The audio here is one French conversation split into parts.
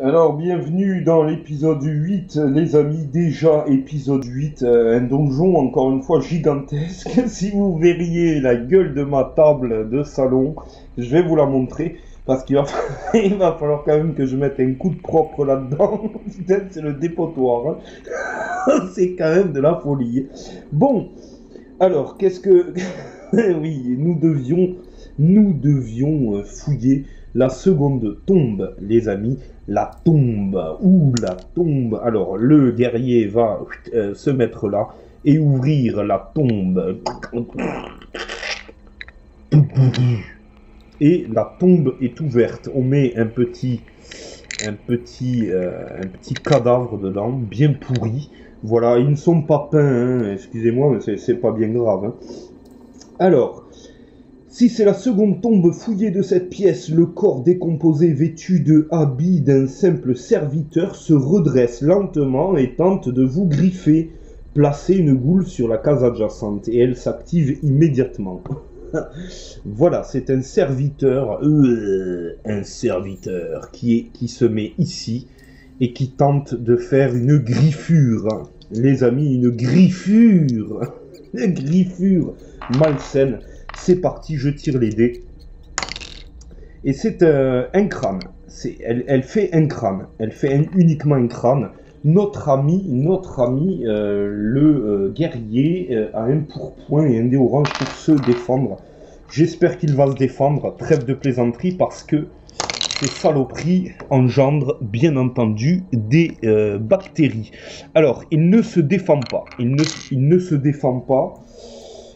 Alors, bienvenue dans l'épisode 8, les amis, déjà épisode 8, un donjon encore une fois gigantesque. Si vous verriez la gueule de ma table de salon, je vais vous la montrer, parce qu'il va, il va falloir quand même que je mette un coup de propre là-dedans. Putain, c'est le dépotoir, hein. C'est quand même de la folie. Bon, alors, qu'est-ce que... Oui, nous devions fouiller la seconde tombe, les amis. La tombe, ou la tombe. Alors, le guerrier va se mettre là et ouvrir la tombe. Et la tombe est ouverte. On met un petit cadavre dedans, bien pourri. Voilà, ils ne sont pas peints, hein. Excusez-moi, mais c'est pas bien grave, hein. Alors, si c'est la seconde tombe fouillée de cette pièce, le corps décomposé vêtu de habits d'un simple serviteur se redresse lentement et tente de vous griffer. Placez une goule sur la case adjacente et elle s'active immédiatement. Voilà, c'est un serviteur qui se met ici et qui tente de faire une griffure. Les amis, une griffure. Une griffure malsaine. C'est parti, je tire les dés. Et c'est un crâne. Elle fait un crâne. Elle fait uniquement un crâne. Notre ami, le guerrier, a un pourpoint et un dé orange pour se défendre. J'espère qu'il va se défendre. Trêve de plaisanterie, parce que ces saloperies engendrent, bien entendu, des bactéries. Alors, il ne se défend pas. Il ne se défend pas.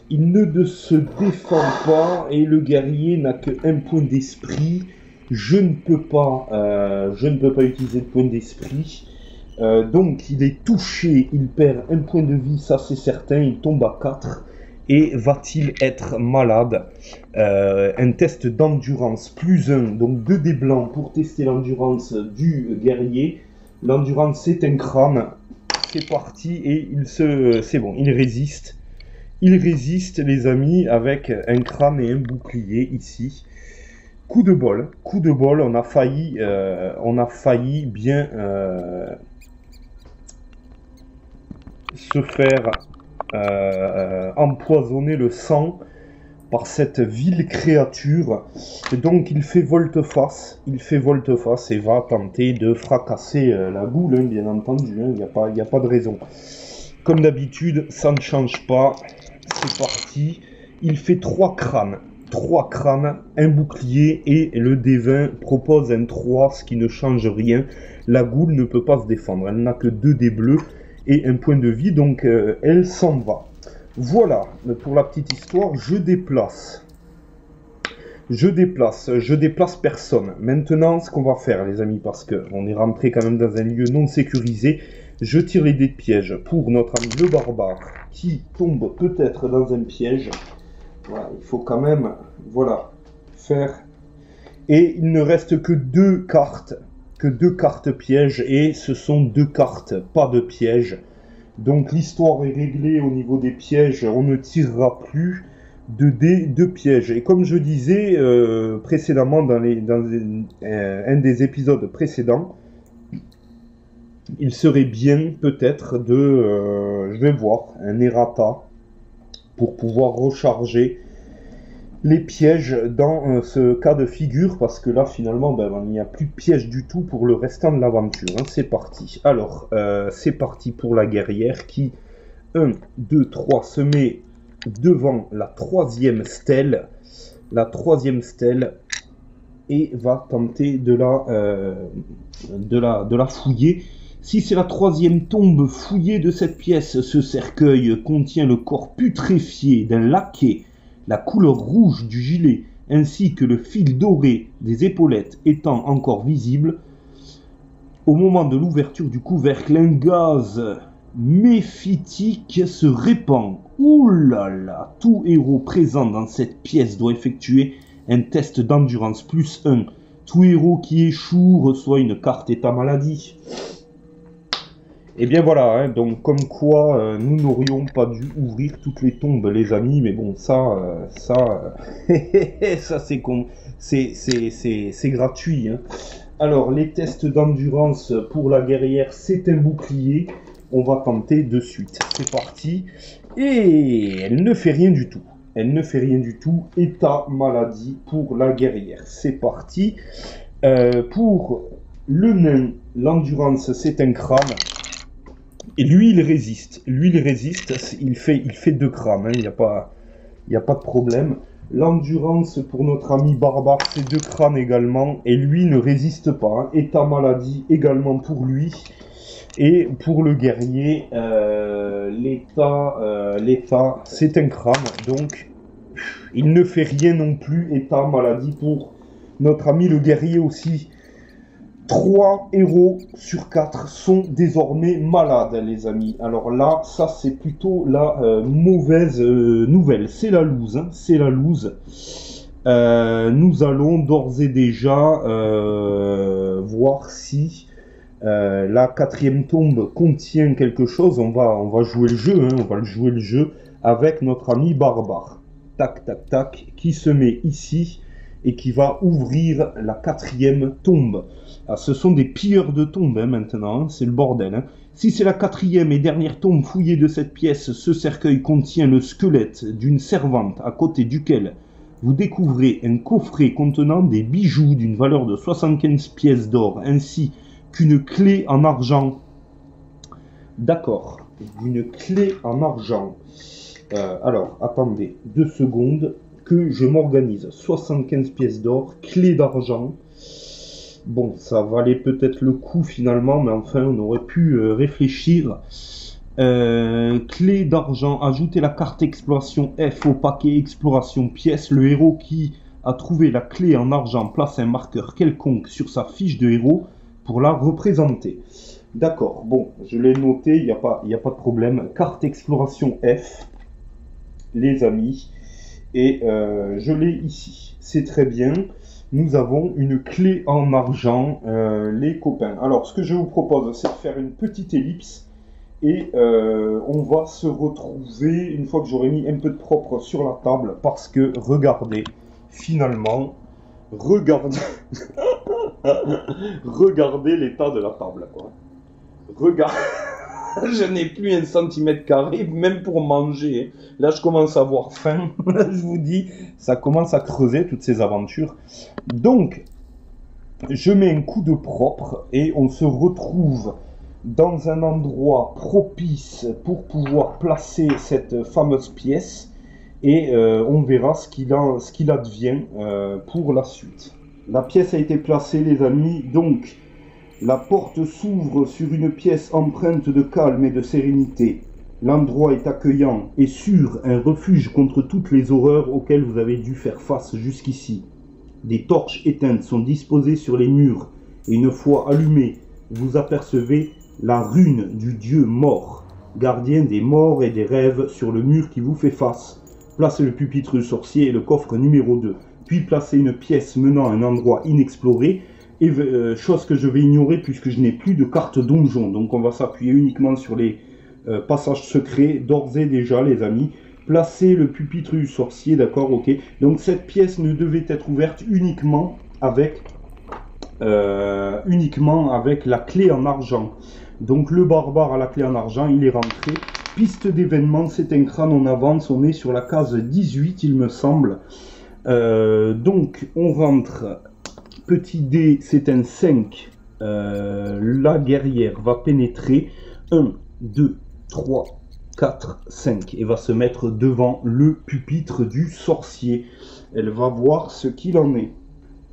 Il ne se défend pas et le guerrier n'a qu'un point d'esprit. Je ne peux pas utiliser de point d'esprit. Donc il est touché, il perd un point de vie, ça c'est certain, il tombe à 4. Et va-t-il être malade? Un test d'endurance, plus 1, donc 2 dés blancs pour tester l'endurance du guerrier. L'endurance c'est un crâne. C'est parti et c'est bon, il résiste. Il résiste, les amis, avec un crâne et un bouclier ici. Coup de bol, on a failli bien se faire empoisonner le sang par cette vile créature. Et donc il fait volte-face et va tenter de fracasser la goule, hein, bien entendu, hein, il n'y a pas de raison. Comme d'habitude, ça ne change pas. C'est parti. Il fait 3 crânes, un bouclier et le D20 propose un 3, ce qui ne change rien. La goule ne peut pas se défendre. Elle n'a que 2 dés bleus et un point de vie, donc elle s'en va. Voilà, pour la petite histoire, je déplace personne. Maintenant, ce qu'on va faire, les amis, parce qu'on est rentré quand même dans un lieu non sécurisé, je tire les dés de piège pour notre ami le barbare, qui tombe peut-être dans un piège. Voilà, il faut quand même, voilà, faire. Et il ne reste que 2 cartes, pièges, et ce sont 2 cartes, pas de piège. Donc l'histoire est réglée au niveau des pièges, on ne tirera plus de dés de pièges. Et comme je disais précédemment dans un des épisodes précédents, il serait bien peut-être je vais voir, un errata pour pouvoir recharger les pièges dans ce cas de figure, parce que là finalement il n'y a plus de pièges du tout pour le restant de l'aventure, hein. C'est parti. Alors c'est parti pour la guerrière qui 1, 2, 3 se met devant la troisième stèle et va tenter de la fouiller. Si c'est la troisième tombe fouillée de cette pièce, ce cercueil contient le corps putréfié d'un laquais, la couleur rouge du gilet ainsi que le fil doré des épaulettes étant encore visible. Au moment de l'ouverture du couvercle, un gaz méphitique se répand. Ouh là là, tout héros présent dans cette pièce doit effectuer un test d'endurance plus 1. Tout héros qui échoue reçoit une carte état maladie. Et bien voilà, hein, donc comme quoi nous n'aurions pas dû ouvrir toutes les tombes, les amis, mais bon, ça c'est gratuit, hein. Alors, les tests d'endurance pour la guerrière, c'est un bouclier. On va tenter de suite. C'est parti. Et elle ne fait rien du tout. Elle ne fait rien du tout. État maladie pour la guerrière. C'est parti. Pour le nain, l'endurance, c'est un crâne. Et lui, il résiste. Lui, il résiste. Il fait 2 crânes. Il n'y a pas de problème. L'endurance pour notre ami barbare, c'est 2 crânes également. Et lui ne résiste pas. Hein. État maladie également pour lui. Et pour le guerrier, l'état, c'est un crâne. Donc, il ne fait rien non plus. État maladie pour notre ami le guerrier aussi. 3 héros sur 4 sont désormais malades, les amis. Alors là, ça c'est plutôt la mauvaise nouvelle. C'est la loose, hein, c'est la loose. Nous allons d'ores et déjà voir si la 4e tombe contient quelque chose. On va jouer le jeu, hein, on va jouer le jeu avec notre ami barbare. Tac, tac, tac, qui se met ici et qui va ouvrir la 4e tombe. Ah, ce sont des pilleurs de tombes hein, maintenant, hein, c'est le bordel. Hein. Si c'est la 4e et dernière tombe fouillée de cette pièce, ce cercueil contient le squelette d'une servante à côté duquel vous découvrez un coffret contenant des bijoux d'une valeur de 75 pièces d'or, ainsi qu'une clé en argent. D'accord, une clé en argent. Alors, attendez 2 secondes que je m'organise. 75 pièces d'or, clé d'argent. Bon, ça valait peut-être le coup finalement, mais enfin, on aurait pu réfléchir. Clé d'argent, ajoutez la carte exploration F au paquet exploration pièces. Le héros qui a trouvé la clé en argent place un marqueur quelconque sur sa fiche de héros pour la représenter. D'accord, bon, je l'ai noté, il n'y a pas de problème. Carte exploration F, les amis, et je l'ai ici. C'est très bien. Nous avons une clé en argent, les copains. Alors, ce que je vous propose, c'est de faire une petite ellipse et on va se retrouver une fois que j'aurai mis un peu de propre sur la table parce que, regardez, finalement, regardez, regardez l'état de la table, quoi. Regardez. Je n'ai plus 1 cm², même pour manger. Là, je commence à avoir faim. Je vous dis, ça commence à creuser toutes ces aventures. Donc, je mets un coup de propre et on se retrouve dans un endroit propice pour pouvoir placer cette fameuse pièce. Et on verra ce qu'il advient pour la suite. La pièce a été placée, les amis. Donc, la porte s'ouvre sur une pièce empreinte de calme et de sérénité. L'endroit est accueillant et sûr, un refuge contre toutes les horreurs auxquelles vous avez dû faire face jusqu'ici. Des torches éteintes sont disposées sur les murs et une fois allumées, vous apercevez la rune du dieu mort, gardien des morts et des rêves sur le mur qui vous fait face. Placez le pupitre du sorcier et le coffre numéro 2, puis placez une pièce menant à un endroit inexploré. Et chose que je vais ignorer puisque je n'ai plus de carte donjon. Donc on va s'appuyer uniquement sur les passages secrets d'ores et déjà, les amis. Placez le pupitre du sorcier, d'accord, ok. Donc cette pièce ne devait être ouverte uniquement avec la clé en argent. Donc le barbare à la clé en argent, il est rentré. Piste d'événement, c'est un crâne, on avance. On est sur la case 18, il me semble. Donc on rentre... Petit dé, c'est un 5. La guerrière va pénétrer. 1, 2, 3, 4, 5. Et va se mettre devant le pupitre du sorcier. Elle va voir ce qu'il en est.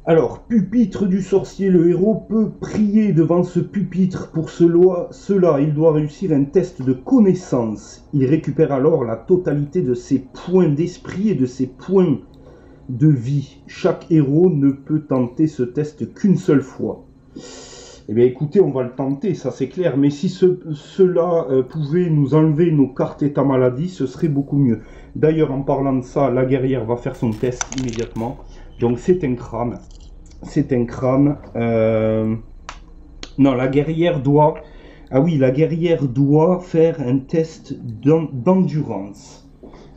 Alors, pupitre du sorcier, le héros peut prier devant ce pupitre. Pour cela, il doit réussir un test de connaissance. Il récupère alors la totalité de ses points d'esprit et de ses points de vie. Chaque héros ne peut tenter ce test qu'une seule fois. Eh bien écoutez, on va le tenter, ça c'est clair, mais si cela pouvait nous enlever nos cartes état maladie, ce serait beaucoup mieux. D'ailleurs, en parlant de ça, la guerrière va faire son test immédiatement. Donc c'est un crâne. C'est un crâne. Non, la guerrière doit... Ah oui, la guerrière doit faire un test d'endurance.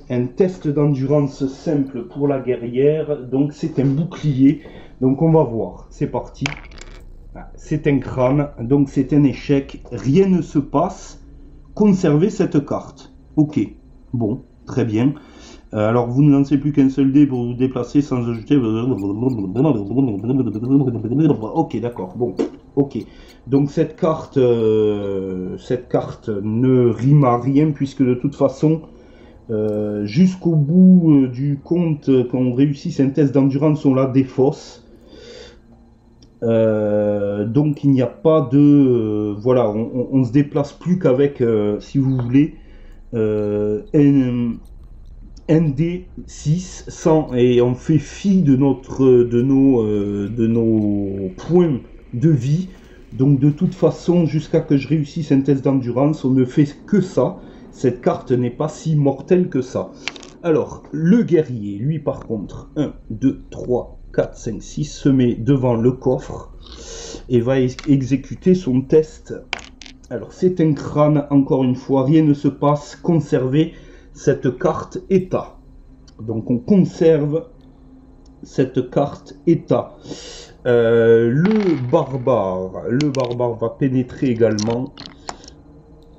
Un test d'endurance simple pour la guerrière, donc c'est un bouclier, donc on va voir, c'est parti. C'est un crâne, donc c'est un échec. Rien ne se passe. Conservez cette carte. Ok, bon, très bien. Alors vous ne lancez plus qu'un seul dé pour vous déplacer sans ajouter. Ok, d'accord, bon, ok. Donc cette carte ne rime à rien puisque de toute façon, jusqu'au bout du compte, quand on réussit un test d'endurance, on la défausse. Donc il n'y a pas de... voilà, on se déplace plus qu'avec, si vous voulez, un D6 sans, et on fait fi de nos points de vie. Donc de toute façon, jusqu'à que je réussisse un test d'endurance, on ne fait que ça. Cette carte n'est pas si mortelle que ça. Alors, le guerrier, lui par contre, 1, 2, 3, 4, 5, 6, se met devant le coffre et va exécuter son test. Alors, c'est un crâne, encore une fois, rien ne se passe, conservez cette carte état. Donc, on conserve cette carte état. Le barbare va pénétrer également.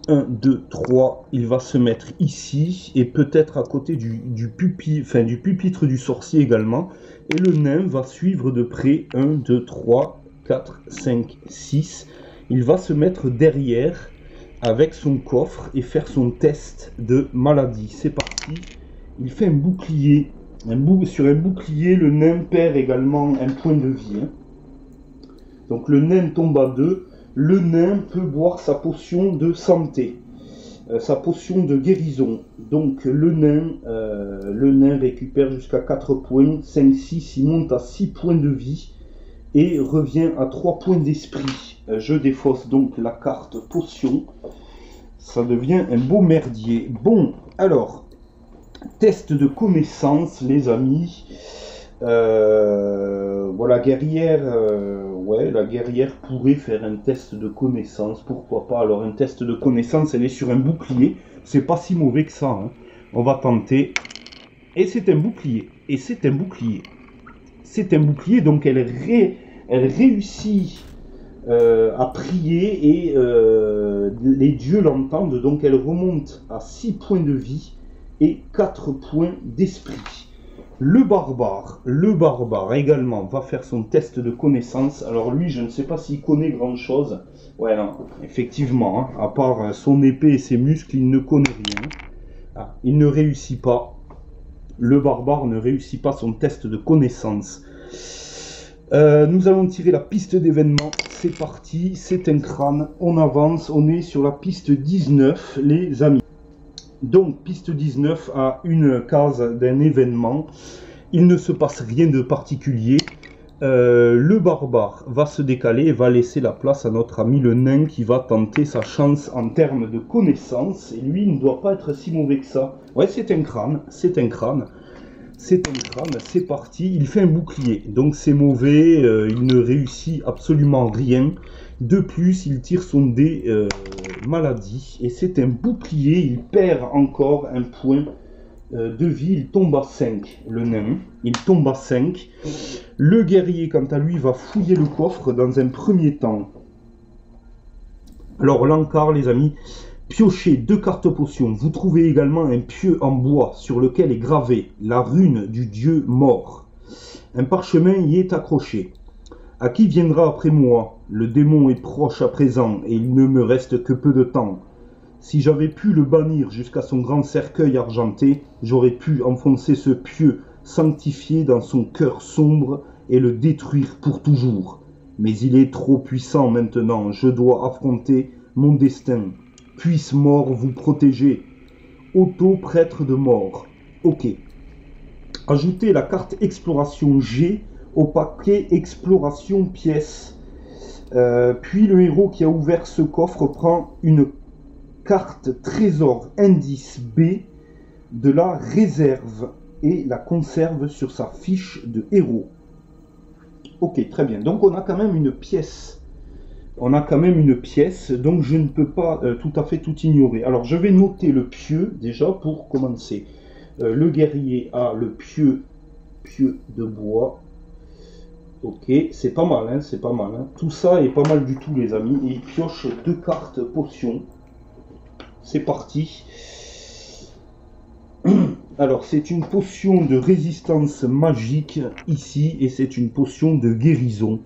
1, 2, 3, il va se mettre ici, et peut-être à côté du pupitre du sorcier également, et le nain va suivre de près, 1, 2, 3, 4, 5, 6, il va se mettre derrière, avec son coffre, et faire son test de maladie. C'est parti, il fait un bouclier, sur un bouclier, le nain perd également un point de vie, hein. Donc le nain tombe à 2, le nain peut boire sa potion de santé, sa potion de guérison. Donc le nain récupère jusqu'à 4 points, 5, 6, il monte à 6 points de vie et revient à 3 points d'esprit. Je défausse donc la carte potion, ça devient un beau merdier. Bon, alors, test de connaissance les amis. Voilà, guerrière, ouais, la guerrière pourrait faire un test de connaissance, pourquoi pas. Alors un test de connaissance, elle est sur un bouclier, c'est pas si mauvais que ça, hein. On va tenter, et c'est un bouclier, et c'est un bouclier, c'est un bouclier, donc elle réussit à prier, et les dieux l'entendent, donc elle remonte à 6 points de vie, et 4 points d'esprit. Le barbare également va faire son test de connaissance. Alors lui, je ne sais pas s'il connaît grand chose. Ouais, non, effectivement, hein, à part son épée et ses muscles, il ne connaît rien. Ah, il ne réussit pas. Le barbare ne réussit pas son test de connaissance. Nous allons tirer la piste d'événement. C'est parti, c'est un crâne. On avance, on est sur la piste 19, les amis. Donc, piste 19 à une case d'un événement. Il ne se passe rien de particulier. Le barbare va se décaler et va laisser la place à notre ami le nain qui va tenter sa chance en termes de connaissance. Et lui, il ne doit pas être si mauvais que ça. Ouais, c'est un crâne, c'est un crâne. C'est un crâne, c'est parti. Il fait un bouclier, donc c'est mauvais. Il ne réussit absolument rien. De plus, il tire son dé maladie, et c'est un bouclier, il perd encore un point de vie, il tombe à 5, le nain, il tombe à 5. Le guerrier, quant à lui, va fouiller le coffre dans un premier temps. Alors l'encart, les amis, piochez 2 cartes potions, vous trouvez également un pieu en bois sur lequel est gravé la rune du dieu mort. Un parchemin y est accroché. À qui viendra après moi? Le démon est proche à présent, et il ne me reste que peu de temps. Si j'avais pu le bannir jusqu'à son grand cercueil argenté, j'aurais pu enfoncer ce pieu sanctifié dans son cœur sombre et le détruire pour toujours. Mais il est trop puissant maintenant, je dois affronter mon destin. Puisse mort vous protéger. Otto, prêtre de mort. Ok. Ajoutez la carte exploration G au paquet exploration pièces. Puis le héros qui a ouvert ce coffre prend une carte trésor indice B de la réserve et la conserve sur sa fiche de héros. Ok, très bien. Donc on a quand même une pièce. On a quand même une pièce, donc je ne peux pas tout à fait tout ignorer. Alors je vais noter le pieu déjà pour commencer. Le guerrier a le pieu de bois. Ok, c'est pas mal, hein, c'est pas mal. Hein. Tout ça est pas mal du tout, les amis. Et il pioche 2 cartes potions. C'est parti. Alors, c'est une potion de résistance magique ici, et c'est une potion de guérison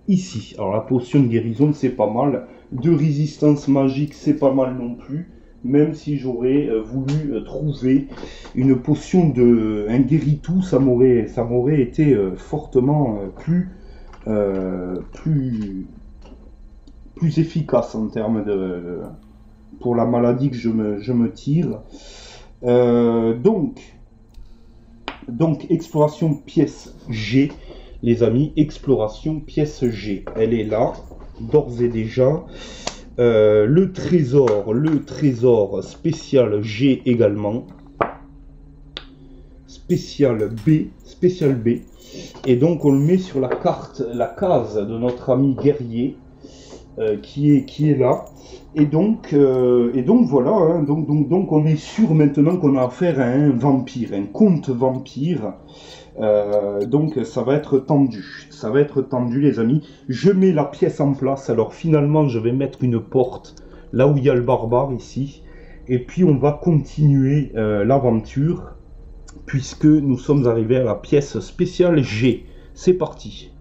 ici. Alors, la potion de guérison, c'est pas mal. De résistance magique, c'est pas mal non plus. Même si j'aurais voulu trouver une potion de un guéri-tout, ça m'aurait été fortement plus efficace en termes pour la maladie que je me tire. Donc exploration pièce G, les amis, exploration pièce G. Elle est là, d'ores et déjà. Le trésor spécial G également. Spécial B. Et donc on le met sur la carte, la case de notre ami guerrier qui est là. Et donc voilà, hein, donc on est sûr maintenant qu'on a affaire à un vampire, un comte vampire. Donc ça va être tendu les amis. Je mets la pièce en place. Alors finalement je vais mettre une porte là où il y a le barbare ici. Et puis on va continuer l'aventure puisque nous sommes arrivés à la pièce spéciale G. C'est parti.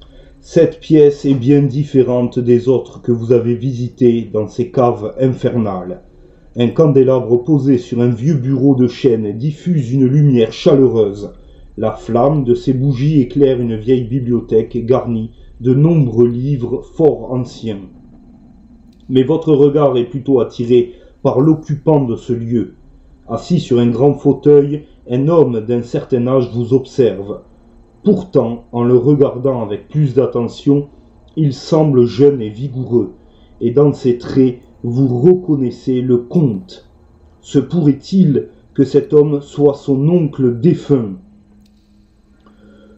Cette pièce est bien différente des autres que vous avez visitées dans ces caves infernales. Un candélabre posé sur un vieux bureau de chêne diffuse une lumière chaleureuse. La flamme de ces bougies éclaire une vieille bibliothèque garnie de nombreux livres fort anciens. Mais votre regard est plutôt attiré par l'occupant de ce lieu. Assis sur un grand fauteuil, un homme d'un certain âge vous observe. Pourtant, en le regardant avec plus d'attention, il semble jeune et vigoureux, et dans ses traits, vous reconnaissez le comte. Se pourrait-il que cet homme soit son oncle défunt?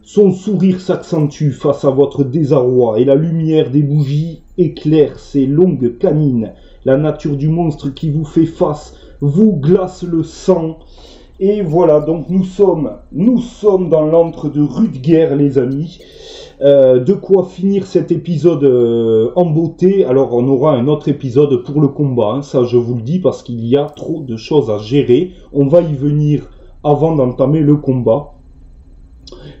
Son sourire s'accentue face à votre désarroi, et la lumière des bougies éclaire ses longues canines. La nature du monstre qui vous fait face vous glace le sang. Et voilà, donc nous sommes dans l'antre de rude guerre, les amis. De quoi finir cet épisode en beauté. Alors on aura un autre épisode pour le combat, hein, ça je vous le dis, parce qu'il y a trop de choses à gérer. On va y venir avant d'entamer le combat.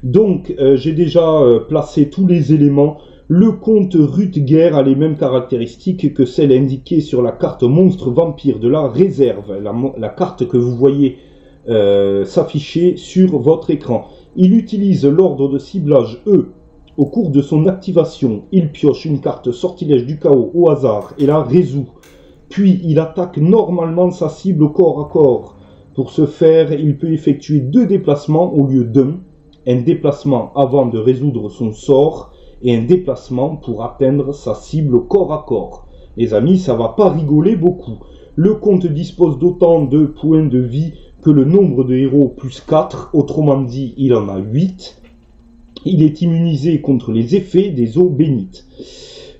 Donc j'ai déjà placé tous les éléments. Le comte Rutger a les mêmes caractéristiques que celles indiquées sur la carte monstre vampire de la réserve, la carte que vous voyez s'afficher sur votre écran. Il utilise l'ordre de ciblage E. Au cours de son activation, il pioche une carte sortilège du chaos au hasard et la résout. Puis il attaque normalement sa cible au corps à corps. Pour ce faire, il peut effectuer 2 déplacements au lieu d'un. Un déplacement avant de résoudre son sort et un déplacement pour atteindre sa cible au corps à corps. Les amis, ça va pas rigoler beaucoup. Le comte dispose d'autant de points de vie que le nombre de héros plus 4, autrement dit, il en a 8. Il est immunisé contre les effets des eaux bénites.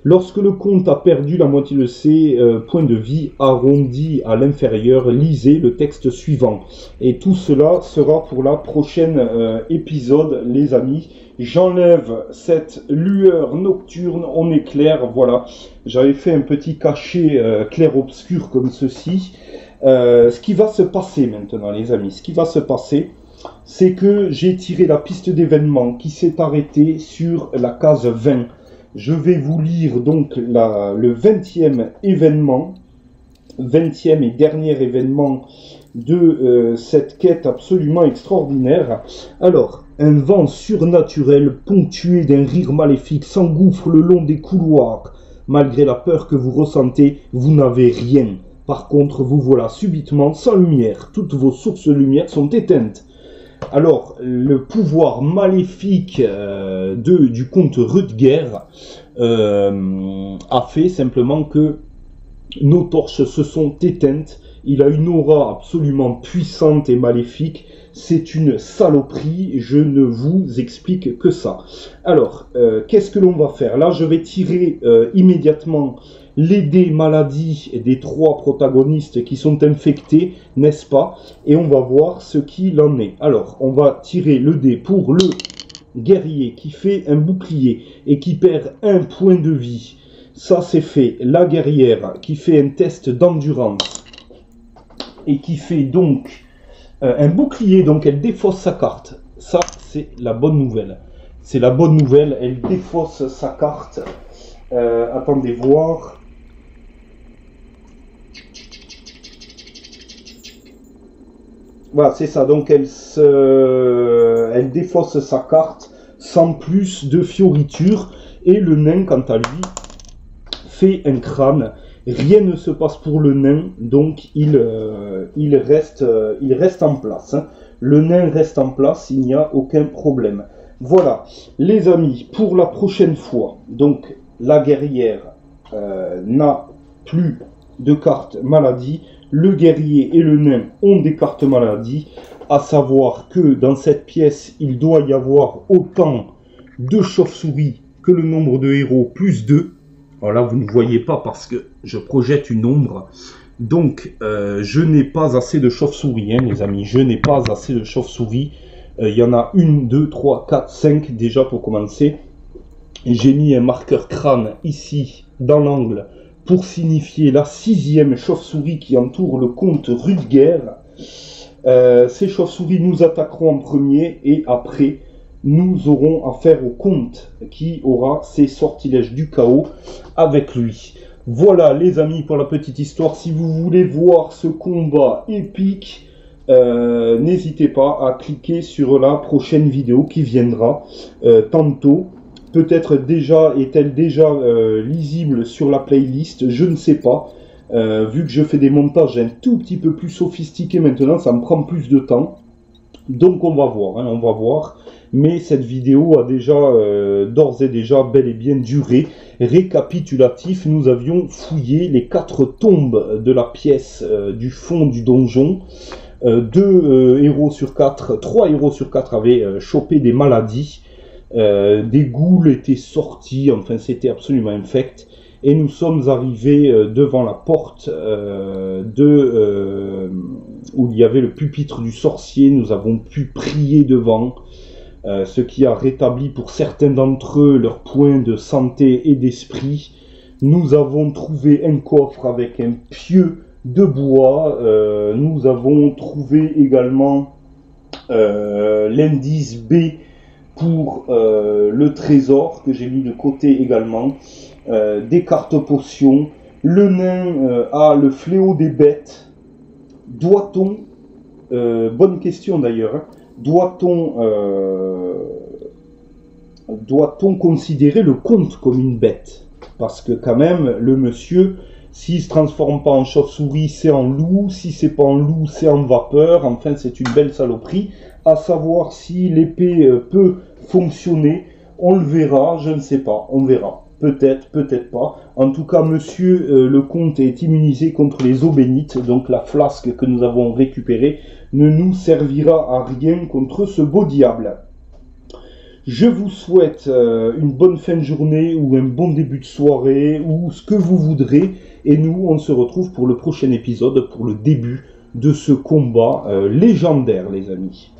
Lorsque le comte a perdu la moitié de ses points de vie arrondis à l'inférieur, lisez le texte suivant. Et tout cela sera pour la prochaine épisode, les amis. J'enlève cette lueur nocturne, on est clair, voilà. J'avais fait un petit cachet clair-obscur comme ceci. Ce qui va se passer maintenant, les amis, ce qui va se passer, c'est que j'ai tiré la piste d'événement qui s'est arrêtée sur la case 20. Je vais vous lire donc le 20e événement, 20e et dernier événement de cette quête absolument extraordinaire. Alors, un vent surnaturel ponctué d'un rire maléfique s'engouffre le long des couloirs. Malgré la peur que vous ressentez, vous n'avez rien. Par contre, vous voilà subitement sans lumière. Toutes vos sources de lumière sont éteintes. Alors, le pouvoir maléfique du comte Rutger a fait simplement que nos torches se sont éteintes. Il a une aura absolument puissante et maléfique. C'est une saloperie, je ne vous explique que ça. Alors, qu'est-ce que l'on va faire? Là, je vais tirer immédiatement les dés maladies des 3 protagonistes qui sont infectés, n'est-ce pas? Et on va voir ce qu'il en est. Alors, on va tirer le dé pour le guerrier qui fait un bouclier et qui perd 1 point de vie. Ça c'est fait. La guerrière qui fait un test d'endurance et qui fait donc un bouclier, donc elle défausse sa carte. Ça c'est la bonne nouvelle. C'est la bonne nouvelle, elle défausse sa carte. Attendez voir. Voilà, c'est ça. Donc elle défausse sa carte sans plus de fioritures. Et le nain, quant à lui, fait un crâne. Rien ne se passe pour le nain, donc il reste en place. Hein. Le nain reste en place, il n'y a aucun problème. Voilà, les amis, pour la prochaine fois, donc la guerrière n'a plus de cartes maladie. Le guerrier et le nain ont des cartes maladie, à savoir que dans cette pièce, il doit y avoir autant de chauves-souris que le nombre de héros plus 2. Alors là, vous ne voyez pas parce que je projette une ombre. Donc, je n'ai pas assez de chauves-souris, hein, les amis. Je n'ai pas assez de chauves-souris. Il y en a 1, 2, 3, 4, 5 déjà pour commencer. J'ai mis un marqueur crâne ici, dans l'angle, pour signifier la 6e chauve-souris qui entoure le comte Rudger. Ces chauves-souris nous attaqueront en premier et après, nous aurons affaire au comte qui aura ses sortilèges du chaos avec lui. Voilà les amis pour la petite histoire. Si vous voulez voir ce combat épique, n'hésitez pas à cliquer sur la prochaine vidéo qui viendra tantôt. Peut-être déjà est-elle déjà lisible sur la playlist, je ne sais pas. Vu que je fais des montages un tout petit peu plus sophistiqués maintenant, ça me prend plus de temps. Donc on va voir, hein, on va voir. Mais cette vidéo a déjà d'ores et déjà bel et bien duré. Récapitulatif, nous avions fouillé les 4 tombes de la pièce du fond du donjon. 2 héros sur 4, 3 héros sur 4 avaient chopé des maladies. Des ghouls étaient sortis, enfin c'était absolument infect. Et nous sommes arrivés devant la porte où il y avait le pupitre du sorcier. Nous avons pu prier devant, ce qui a rétabli pour certains d'entre eux leurs points de santé et d'esprit. Nous avons trouvé un coffre avec un pieu de bois. Nous avons trouvé également l'indice B pour le trésor que j'ai mis de côté également. Des cartes potions. Le nain a le fléau des bêtes. Doit-on, bonne question d'ailleurs, hein, doit-on considérer le comte comme une bête? Parce que quand même, le monsieur, s'il se transforme pas en chauve-souris, c'est en loup. Si c'est pas en loup, c'est en vapeur. Enfin, c'est une belle saloperie. À savoir si l'épée peut fonctionner, on le verra, je ne sais pas, on verra. Peut-être, peut-être pas. En tout cas, monsieur le comte est immunisé contre les eaux bénites, donc la flasque que nous avons récupérée ne nous servira à rien contre ce beau diable. Je vous souhaite une bonne fin de journée ou un bon début de soirée ou ce que vous voudrez. Et nous, on se retrouve pour le prochain épisode, pour le début de ce combat légendaire, les amis.